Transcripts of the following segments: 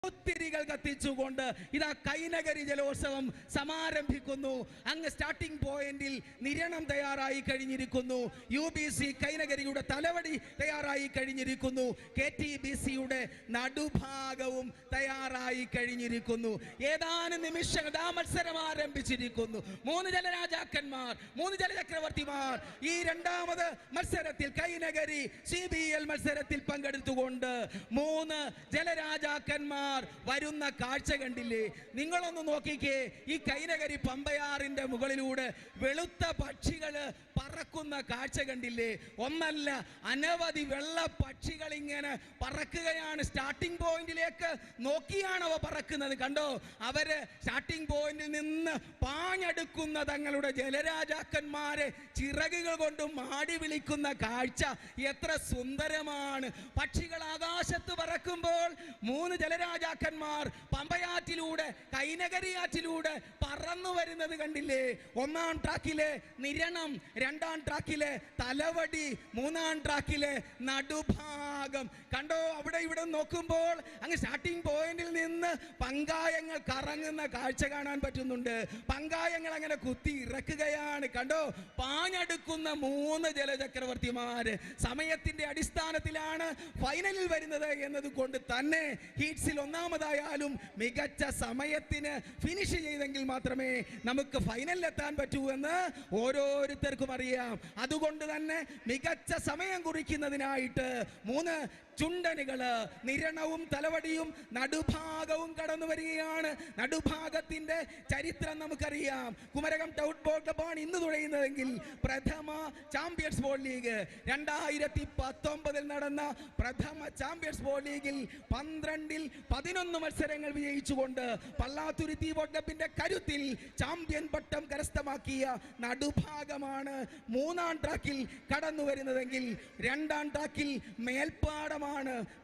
ഒത്തിരികൾ കത്തിച്ചുകൊണ്ട് ഇതാ കൈനകരി ജലോത്സവം സമാരംഭിക്കുന്നു. അങ്ങ് സ്റ്റാർട്ടിംഗ് പോയിന്റിൽ നിരണം തയ്യാറായി കഴിഞ്ഞിരിക്കുന്നു. UBC കൈനകരിയുടെ തലവടി തയ്യാറായി കഴിഞ്ഞിരിക്കുന്നു. KTBCയുടെ നടുഭാഗവും തയ്യാറായി കഴിഞ്ഞിരിക്കുന്നു. ഏതാനും നിമിഷങ്ങൾ ആ മത്സരം ആരംഭിച്ചിരിക്കുന്നു. 3 ജലരാജാക്കന്മാർ, 3 ജലചക്രവർത്തിമാർ ഈ രണ്ടാമത് മത്സരത്തിൽ കൈനകരി CBL മത്സരത്തിൽ പങ്കെടുത്തുകൊണ്ട് 3 ജലരാജാക്കന്മാർ വരുന്ന കാഴ്ച കണ്ടില്ലേ? നിങ്ങളൊന്ന് നോക്കിക്കേ. ഈ കൈനകരി പമ്പയാറിന്റെ മുകളിലൂടെ വെളുത്ത പക്ഷികള് പറക്കുന്ന കാഴ്ച കണ്ടില്ലേ? ഒന്നല്ല, അനവധി വെള്ള പക്ഷികൾ ഇങ്ങനെ പറക്കുകയാണ്. സ്റ്റാർട്ടിംഗ് പോയിന്റിലേക്ക് നോക്കിയാണ് അവ പറക്കുന്നത്. കണ്ടോ, അവര് സ്റ്റാർട്ടിംഗ് പോയിന്റിൽ നിന്ന് പാഞ്ഞെടുക്കുന്ന തങ്ങളുടെ ജലരാജാക്കന്മാരെ ചിറകുകൾ കൊണ്ട് മാടി വിളിക്കുന്ന കാഴ്ച എത്ര സുന്ദരമാണ്. പക്ഷികൾ ആകാശത്ത് പറക്കുമ്പോൾ 3 ജലരാജാക്കന്മാർ പമ്പയാറ്റിലൂടെ കൈനകരിയാറ്റിലൂടെ പറന്നു വരുന്നത് കണ്ടില്ലേ? 1-ാം ട്രാക്കിലെ നിരണം, 2-ാം ട്രാക്കിലെ തലവടി, 3-ാം ട്രാക്കിലെ നടുഭാഗം. കണ്ടോ, അവിടെ ഇവിടെ നോക്കുമ്പോൾ അങ്ങ് സ്റ്റാർട്ടിംഗ് പോയിന്റിൽ നിന്ന് പങ്കായങ്ങൾ കറങ്ങുന്ന കാഴ്ച കാണാൻ പറ്റുന്നുണ്ട്. പങ്കായങ്ങൾ അങ്ങനെ കുത്തി ഇറക്കുകയാണ്. കണ്ടോ, പാഞ്ഞെടുക്കുന്ന 3 ജലചക്രവർത്തിമാര് സമയത്തിന്റെ അടിസ്ഥാനത്തിലാണ് ഫൈനലിൽ വരുന്നത് എന്നതുകൊണ്ട് തന്നെ ഹീറ്റ്സിൽ 1-ാമതായാലും മികച്ച സമയത്തിന് ഫിനിഷ് ചെയ്തെങ്കിൽ മാത്രമേ നമുക്ക് ഫൈനലിൽ എത്താൻ പറ്റൂ എന്ന് ഓരോരുത്തർക്കും അറിയാം. അതുകൊണ്ട് തന്നെ മികച്ച സമയം കുറിക്കുന്നതിനായിട്ട് 3 ചുണ്ടനുകള് നിരണവും തലവടിയും നടുഭാഗവും കടന്നു വരികയാണ്. നടുഭാഗത്തിന്റെ ചരിത്രം നമുക്കറിയാം. കുമരകം ടൗട്ട് ബോൾ ക്ലബ്ബാണ് ഇന്ന് തുഴയുന്നതെങ്കിൽ പ്രഥമ ചാമ്പ്യൻസ് ബോൾ ലീഗ് 2019 നടന്ന പ്രഥമ ചാമ്പ്യൻസ് ബോൾ ലീഗിൽ 12-ൽ 11 മത്സരങ്ങൾ വിജയിച്ചുകൊണ്ട് പള്ളാത്തുരുത്തി ബോൾ ക്ലബിന്റെ കരുത്തിൽ ചാമ്പ്യൻ പട്ടം കരസ്ഥമാക്കിയ നടുഭാഗമാണ് 3-ാം ട്രാക്കിൽ കടന്നു വരുന്നതെങ്കിൽ 2-ാം ട്രാക്കിൽ മേൽപ്പാടമാണ്.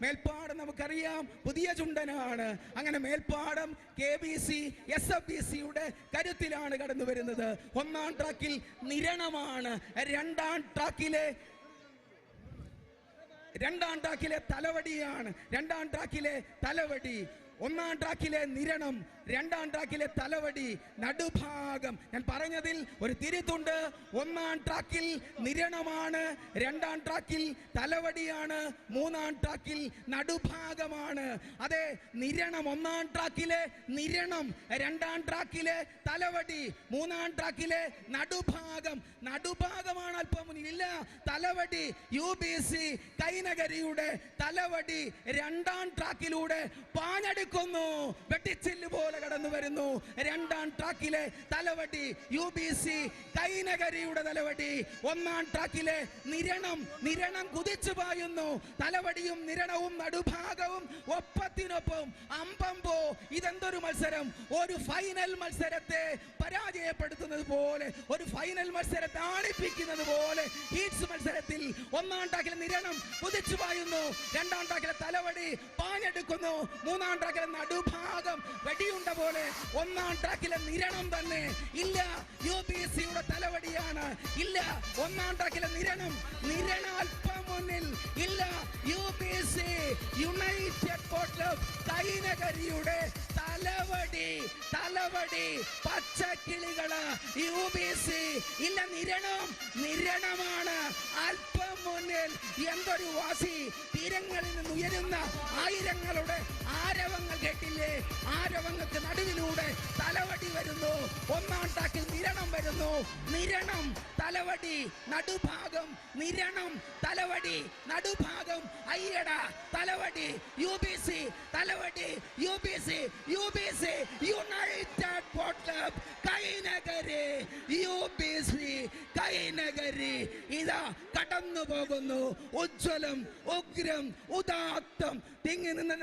മേൽപ്പാടം നമുക്കറിയാം പുതിയ ചുണ്ടനാണ്. അങ്ങനെ മേൽപ്പാടം KBC SFBCയുടെ കരുത്തിലാണ് കടന്നു വരുന്നത്. 1-ാം ട്രാക്കിൽ നിരണമാണ്. 2-ാം ട്രാക്കിലെ തലവടിയാണ്. 2-ാം ട്രാക്കിലെ തലവടി, 1-ാം ട്രാക്കിലെ നിരണം, 2-ാം ട്രാക്കിലെ തലവടി, നടുഭാഗം. ഞാൻ പറഞ്ഞതിൽ ഒരു തിരുത്തുണ്ട്. 1-ാം ട്രാക്കിൽ നിരണമാണ്, 2-ാം ട്രാക്കിൽ തലവടിയാണ്, 3-ാം ട്രാക്കിൽ നടുഭാഗമാണ്. അതെ, നിരണം 1-ാം ട്രാക്കിലെ നിരണം, 2-ാം ട്രാക്കിലെ തലവടി, 3-ാം ട്രാക്കിലെ നടുഭാഗം. നടുഭാഗമാണ് അല്പം മുന്നിൽ. ഇല്ല, തലവടി UBC കൈനകരിയുടെ തലവടി 2-ാം ട്രാക്കിലൂടെ പാഞ്ഞെടുക്കുന്നു. വെട്ടിച്ചില്ല് പോലെ കടന്നു വരുന്നു. 2-ാം ട്രാക്കിലെ തലവടി UBC കൈനകരിയുടെ തലവടി. 1-ാം ട്രാക്കിലെ നിരണം കുതിച്ചു പായുന്നു. തലവടിയും നിരണവും നടുഭാഗവും ഒപ്പത്തിനൊപ്പം അമ്പമ്പോ. ഇതെന്തൊരു മത്സരം! ഒരു ഫൈനൽ മത്സരത്തെ പരാജയപ്പെടുത്തുന്നത് പോലെ, ഒരു ഫൈനൽ മത്സരത്തെ ആണിപ്പിക്കുന്നത് പോലെ ഹീറ്റ്സ് മത്സരത്തിൽ 1-ാം ട്രാക്കിലെ നിരണം കുതിച്ചു പായുന്നു. 2-ാം ട്രാക്കിലെ തലവടി പാഞ്ഞെടുക്കുന്നു. 3-ാം ട്രാക്കിലെ നടുഭാഗം വെടിയുണ്ട പോലെ 1-ാം ട്രാക്കിലെ നിരണം തന്നെ. ഇല്ല, UBCയുടെ തലവടിയാണ്. ഇല്ല, 1-ാം ട്രാക്കിലെ നിരണം അല്പം മുന്നിൽ. ഇല്ല, UBC യുണൈറ്റഡ് ബോട്ട് ക്ലബ് കൈനകരിയുടെ തലവടി പച്ചക്കിളികള് UBC. ഇല്ല, നിരണമാണ് അല്പം മുന്നിൽ. എന്തൊരു വാശി! തീരങ്ങളിൽ നിന്ന് ഉയരുന്ന ആയിരങ്ങളുടെ ആരവങ്ങൾ കേട്ടില്ലേ? ആരവങ്ങൾക്ക് നടുവിലൂടെ തലവടി വരുന്നു. 1-ാം ട്രാക്കിൽ നിരണം വരുന്നു. നിരണം തലവടി നടുഭാഗം, നിരണം തലവടി നടുഭാഗം. അയ്യടാ, Thalavady UBC, Thalavady UBC united boat club Kainakari. UBC Kainakari ഇതാ കടന്നു പോകുന്നു. ഉജ്ജ്വലം, ഉഗ്രം, ഉദാത്തം തിങ്ങി നിന്ന